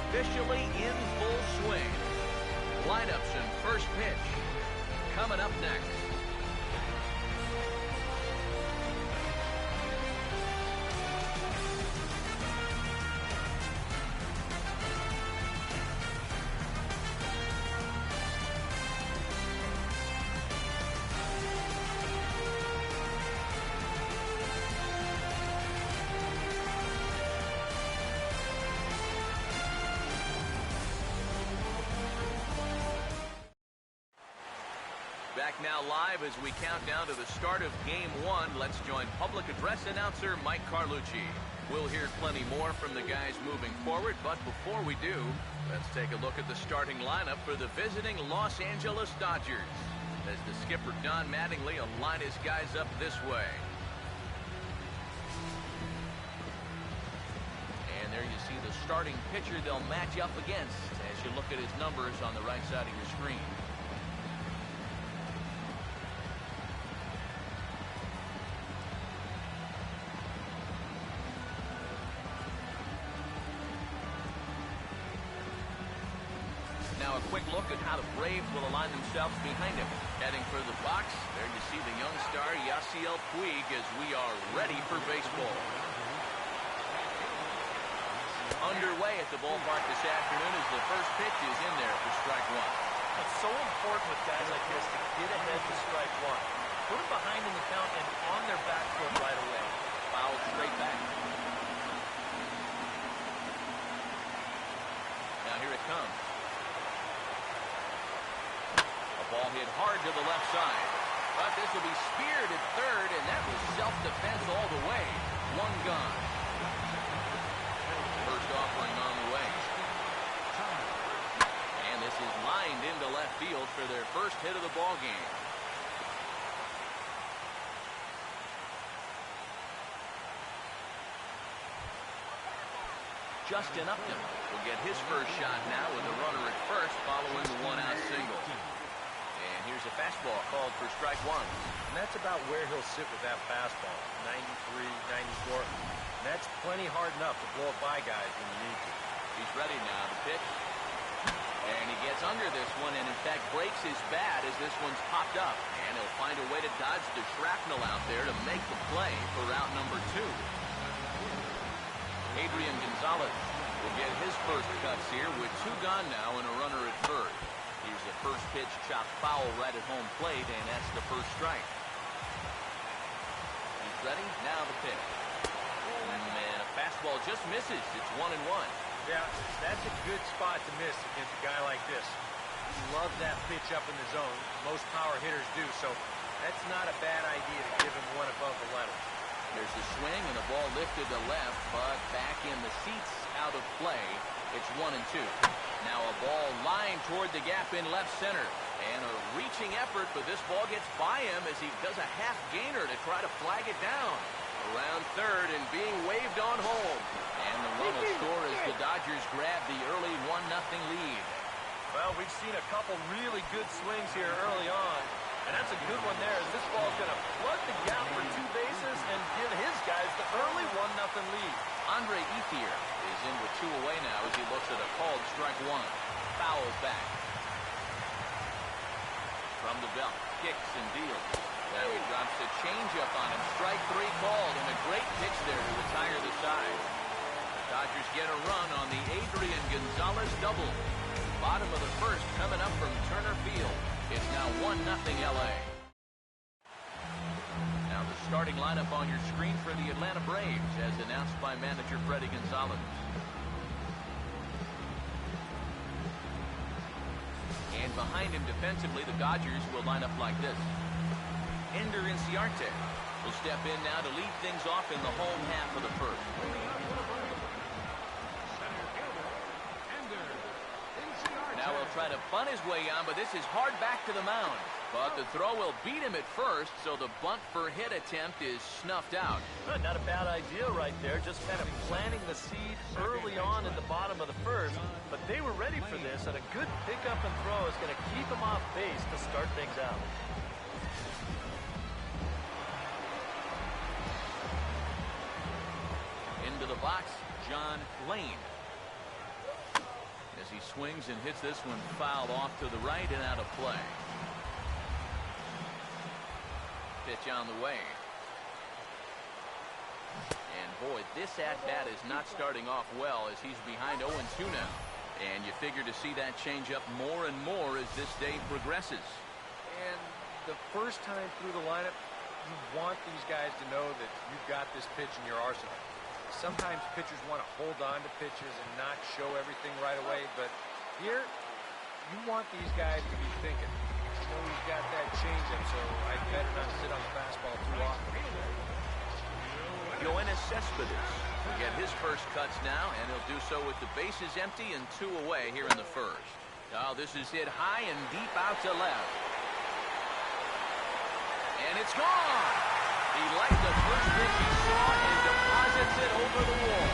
officially in full swing. Lineups and first pitch coming up next. Back now live as we count down to the start of Game 1. Let's join public address announcer Mike Carlucci. We'll hear plenty more from the guys moving forward, but before we do, let's take a look at the starting lineup for the visiting Los Angeles Dodgers. As the skipper Don Mattingly will line his guys up this way. And there you see the starting pitcher they'll match up against as you look at his numbers on the right side of your screen. Now a quick look at how the Braves will align themselves behind him. Heading for the box, there you see the young star Yasiel Puig as we are ready for baseball. Underway at the ballpark this afternoon as the first pitch is in there for strike one. It's so important with guys like this to get ahead to strike one. Put them behind in the count and on their back foot right away. Foul straight back. Now here it comes. Ball hit hard to the left side. But this will be speared at third, and that was self-defense all the way. One gone. First offering on the way. And this is lined into left field for their first hit of the ball game. Justin Upton will get his first shot now with a runner at first following the one-out single. And here's a fastball called for strike one. And that's about where he'll sit with that fastball. 93, 94. And that's plenty hard enough to blow it by guys when you need to. He's ready now to pitch. And he gets under this one and, in fact, breaks his bat as this one's popped up. And he'll find a way to dodge the shrapnel out there to make the play for route number 2. Adrian Gonzalez will get his first cuts here with 2 gone now and a runner at first. Here's the first pitch chopped foul right at home plate, and that's the first strike. He's ready. Now the pitch. And a fastball just misses. It's 1-1. Yeah, that's a good spot to miss against a guy like this. You love that pitch up in the zone. Most power hitters do, so that's not a bad idea to give him one above the letters. There's the swing and the ball lifted to left, but back in the seats, out of play. It's 1-2. Now a ball lined toward the gap in left center. And a reaching effort, but this ball gets by him as he does a half gainer to try to flag it down. Around third and being waved on home. And the run will score as the Dodgers grab the early 1-0 lead. Well, we've seen a couple really good swings here early on. And that's a good one there as this ball's going to flood the gap for 2 bases and give his guys the early 1-0 lead. Andre Ethier is in with 2 away now as he looks at a called strike one. Foul back. From the belt, kicks and deals. Now he drops a changeup on him. Strike 3 called, and a great pitch there to retire the side. The Dodgers get a run on the Adrian Gonzalez double. Bottom of the first coming up from Turner Field. It's now 1-0 LA. Now the starting lineup on your screen for the Atlanta Braves as announced by manager Freddie Gonzalez. And behind him defensively, the Dodgers will line up like this. Ender Inciarte will step in now to lead things off in the home half of the first. Now he'll try to bunt his way on, but this is hard back to the mound. But the throw will beat him at first, so the bunt for hit attempt is snuffed out. Not a bad idea right there, just kind of planting the seed early on in the bottom of the first. But they were ready for this, and a good pickup and throw is going to keep them off base to start things out. Into the box, John Lane. as he swings and hits this one fouled off to the right and out of play. Pitch on the way. And boy, this at-bat is not starting off well as he's behind 0-2 now. And you figure to see that change up more and more as this day progresses. And the first time through the lineup, you want these guys to know that you've got this pitch in your arsenal. Sometimes pitchers want to hold on to pitches and not show everything right away, but here, you want these guys to be thinking, you know he's got that changeup, so I better not sit on the fastball too often. Yoenis Cespedes will get his first cuts now, and he'll do so with the bases empty and 2 away here in the first. Now this is hit high and deep out to left. And it's gone! He liked the first pitch he saw and deposits it over the wall.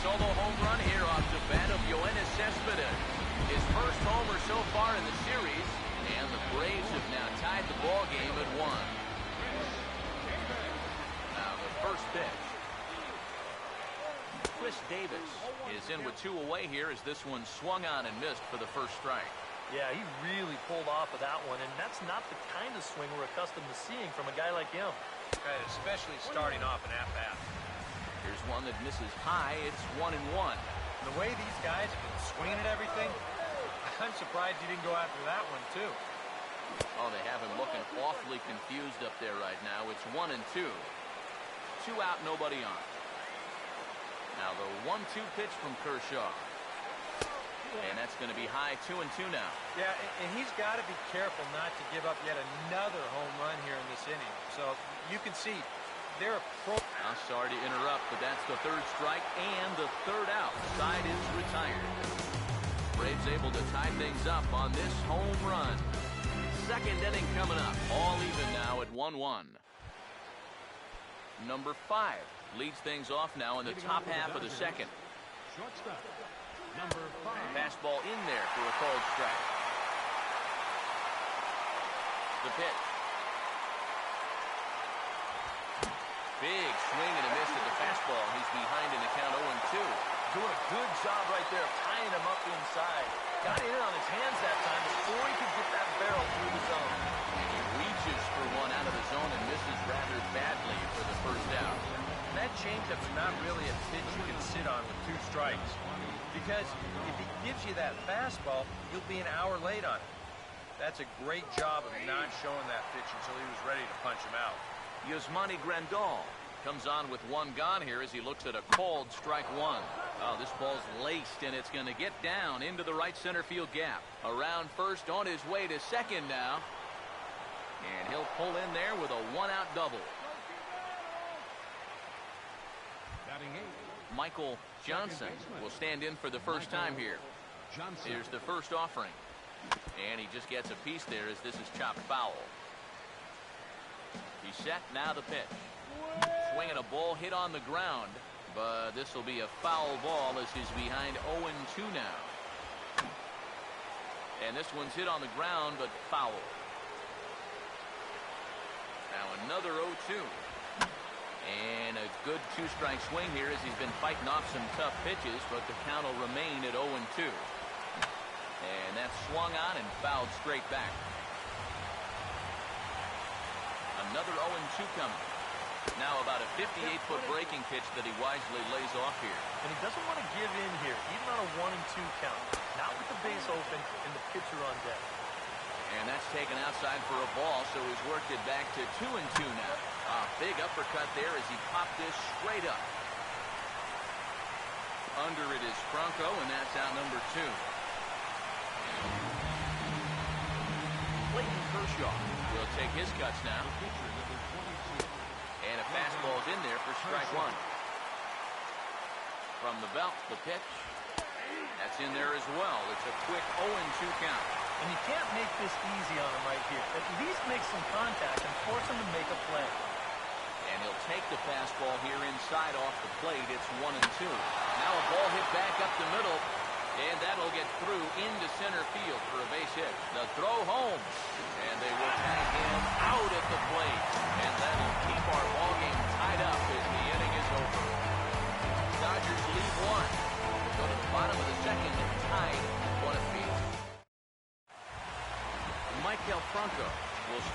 Solo home run here off the bat of Yoenis Cespedes. His first homer so far in the series, and the Braves have now tied the ball game at 1. Now the first pitch. Chris Davis is in with 2 away here as this one swung on and missed for the first strike. Yeah, he really pulled off of that one, and that's not the kind of swing we're accustomed to seeing from a guy like him. Right, especially starting off an at-bat. Here's one that misses high. It's 1-1. The way these guys have been swinging at everything, I'm surprised he didn't go after that one, too. Oh, they have him looking awfully confused up there right now. It's 1-2. 2 out, nobody on. Now the 1-2 pitch from Kershaw. And that's going to be high, 2-2 now. Yeah, and he's got to be careful not to give up yet another home run here in this inning. So you can see they're I'm sorry to interrupt, but that's the 3rd strike and the 3rd out. Side is retired. Braves able to tie things up on this home run. 2nd inning coming up. All even now at 1-1. Number 5 leads things off now in the top half of the 2nd. Shortstop, number 5. Fastball in there for a called strike. The pitch. Big swing and a miss at the fastball. He's behind in the count 0-2. Doing a good job right there of tying him up inside. Got in on his hands that time before he could get that barrel through the zone. And he reaches for one out of the zone and misses rather badly for the first out. That changeup's not really a pitch you can sit on with 2 strikes. Because if he gives you that fastball, you'll be an hour late on it. That's a great job of not showing that pitch until he was ready to punch him out. Yasmani Grandal comes on with 1 gone here as he looks at a called strike 1. Oh, this ball's laced, and it's going to get down into the right center field gap. Around first, on his way to second now. And he'll pull in there with a 1-out double. Batting 8. Michael Johnson will stand in for the first time here. Here's the first offering. And he just gets a piece there as this is chopped foul. He's set, now the pitch. Swinging a ball hit on the ground, but this will be a foul ball as he's behind 0-2 now. And this one's hit on the ground, but foul. Now another 0-2. And a good 2-strike swing here as he's been fighting off some tough pitches, but the count will remain at 0-2. And that's swung on and fouled straight back. Another 0-2 coming. Now about a 58-foot breaking pitch that he wisely lays off here. And he doesn't want to give in here, even on a 1-2 count. Not with the base open and the pitcher on deck. And that's taken outside for a ball, so he's worked it back to 2-2 now. A big uppercut there as he popped this straight up. Under it is Franco, and that's out number 2. Clayton Kershaw will take his cuts now. And a fastball's in there for strike 1. From the belt, the pitch. That's in there as well. It's a quick 0-2 count. And you can't make this easy on him right here. At least make some contact and force him to make a play. And he'll take the fastball here inside off the plate. It's 1-2. Now a ball hit back up the middle. And that'll get through into center field for a base hit. The throw home. And they will tag him out at the plate. And that'll keep our ball game tied up as the inning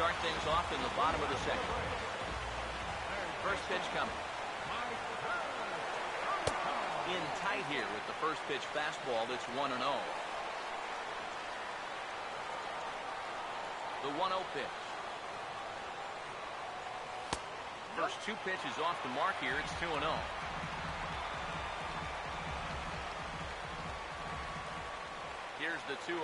start things off in the bottom of the second. First pitch coming. In tight here with the first pitch fastball. That's 1-0. The 1-0 pitch. First two pitches off the mark here. It's 2-0. Here's the 2-0.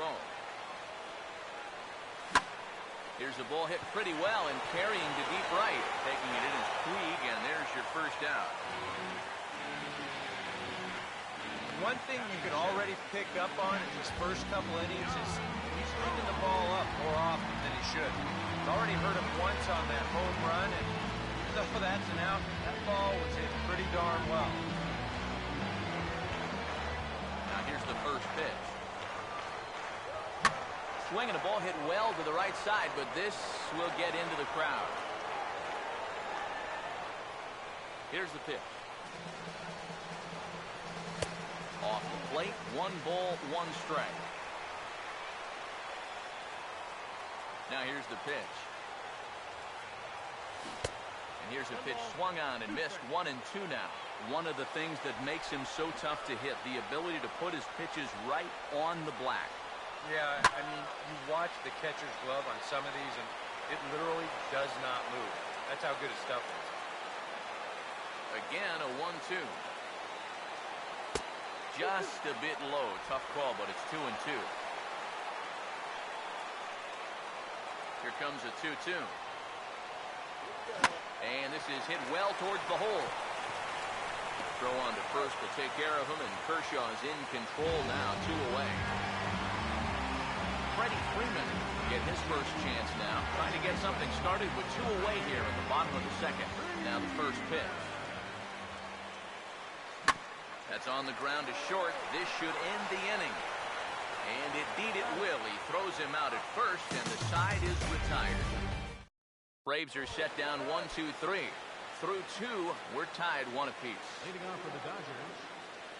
Here's the ball hit pretty well and carrying to deep right. Taking it in is Puig, and there's your first out. One thing you can already pick up on in these first couple innings is he's moving the ball up more often than he should. He's already hurt him once on that home run, and even though that's an out, that ball was hit pretty darn well. Now here's the first pitch. Swing and a ball hit well to the right side, but this will get into the crowd. Here's the pitch. Off the plate, 1 ball, 1 strike. Now here's the pitch. And here's a pitch swung on and missed. 1-2 now. One of the things that makes him so tough to hit, the ability to put his pitches right on the black. Yeah, I mean, you watch the catcher's glove on some of these, and it literally does not move. That's how good his stuff is. Again, a 1-2. Just a bit low. Tough call, but it's 2-2. Here comes a 2-2. And this is hit well towards the hole. Throw on to first to take care of him, and Kershaw is in control now, 2 away. Freddie Freeman get his first chance now. Trying to get something started with 2 away here at the bottom of the second. Now the first pitch. That's on the ground to short. This should end the inning. And indeed it will. He throws him out at first, and the side is retired. Braves are set down 1-2-3. Through 2, we're tied 1 apiece. Leading off for the Dodgers,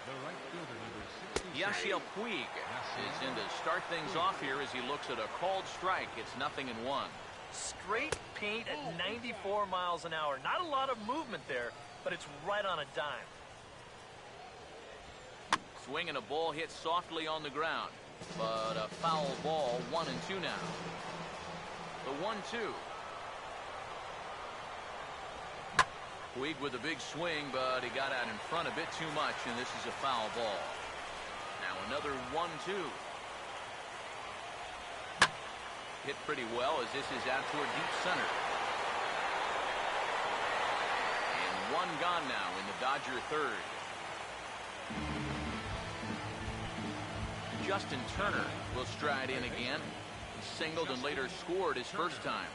the right fielder, number 66. Yasiel Puig is in to start things off here as he looks at a called strike. It's 0-1. Straight paint at 94 miles an hour. Not a lot of movement there, but it's right on a dime. Swing and a ball hit softly on the ground, but a foul ball. 1-2 now. The 1-2. Puig with a big swing, but he got out in front a bit too much, and this is a foul ball. Now another 1-2. Hit pretty well as this is out toward deep center. And 1 gone now in the Dodger third. Justin Turner will stride in again. He singled and later scored his first time.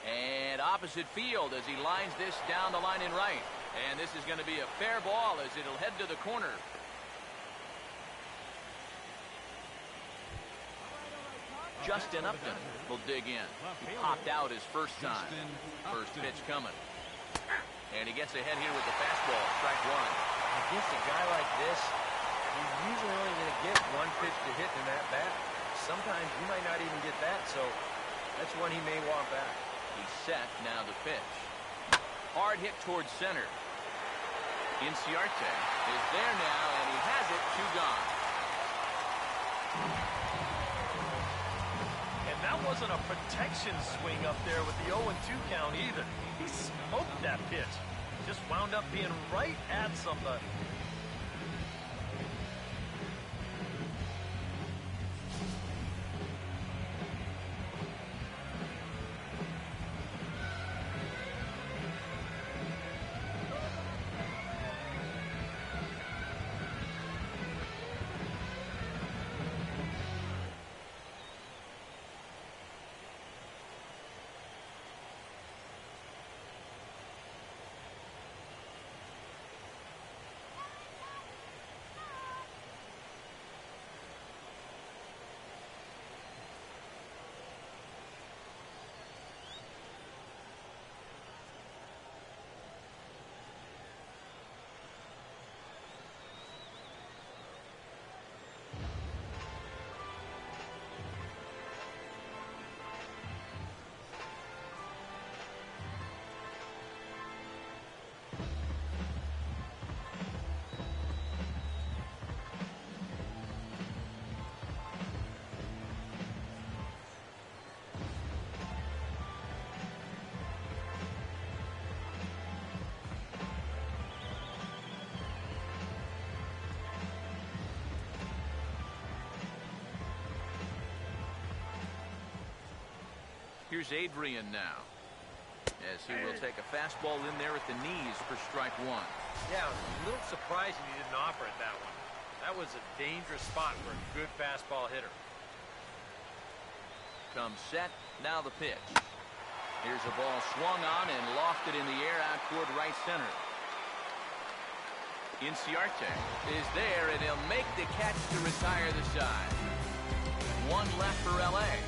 And opposite field as he lines this down the line in right. And this is going to be a fair ball as it'll head to the corner. Justin Upton will dig in. He popped out his first time. First pitch coming. And he gets ahead here with the fastball. Strike 1. Against a guy like this, you're usually only going to get 1 pitch to hit in that bat. Sometimes you might not even get that, so that's one he may want back. He's set. Now the pitch. Hard hit towards center. Inciarte is there now, and he has it. 2 gone. And that wasn't a protection swing up there with the 0-2 count either. He smoked that pitch. Just wound up being right at somebody. Here's Adrian now, as he will take a fastball in there at the knees for strike one. Yeah, it was a little surprising he didn't offer it that one. That was a dangerous spot for a good fastball hitter. Comes set, now the pitch. Here's a ball swung on and lofted in the air out toward right center. Inciarte is there, and he'll make the catch to retire the side. One left for L.A.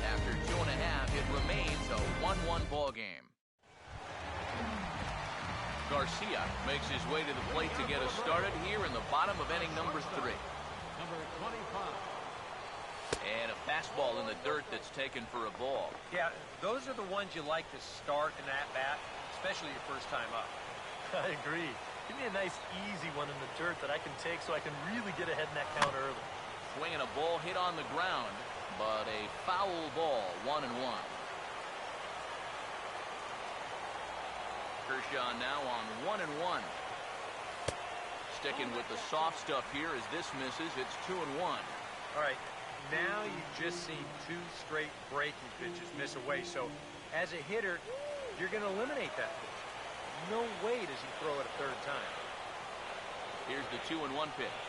After 2.5, it remains a 1-1 ball game. Garcia makes his way to the plate to get us started here in the bottom of inning number 3. Number 25. And a fastball in the dirt that's taken for a ball. Yeah, those are the ones you like to start in that bat, especially your first time up. I agree. Give me a nice, easy one in the dirt that I can take so I can really get ahead in that count early. Swinging a ball hit on the ground, but a foul ball, 1-1. Kershaw now on 1-1. Sticking with the soft stuff here as this misses. It's 2-1. All right, now you've just seen 2 straight breaking pitches miss away. So as a hitter, you're going to eliminate that pitch. No way does he throw it a third time. Here's the 2-1 pitch.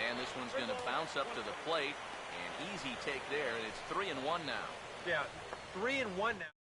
And this one's going to bounce up to the plate. An easy take there, and it's 3-1 now. Yeah, 3-1 now.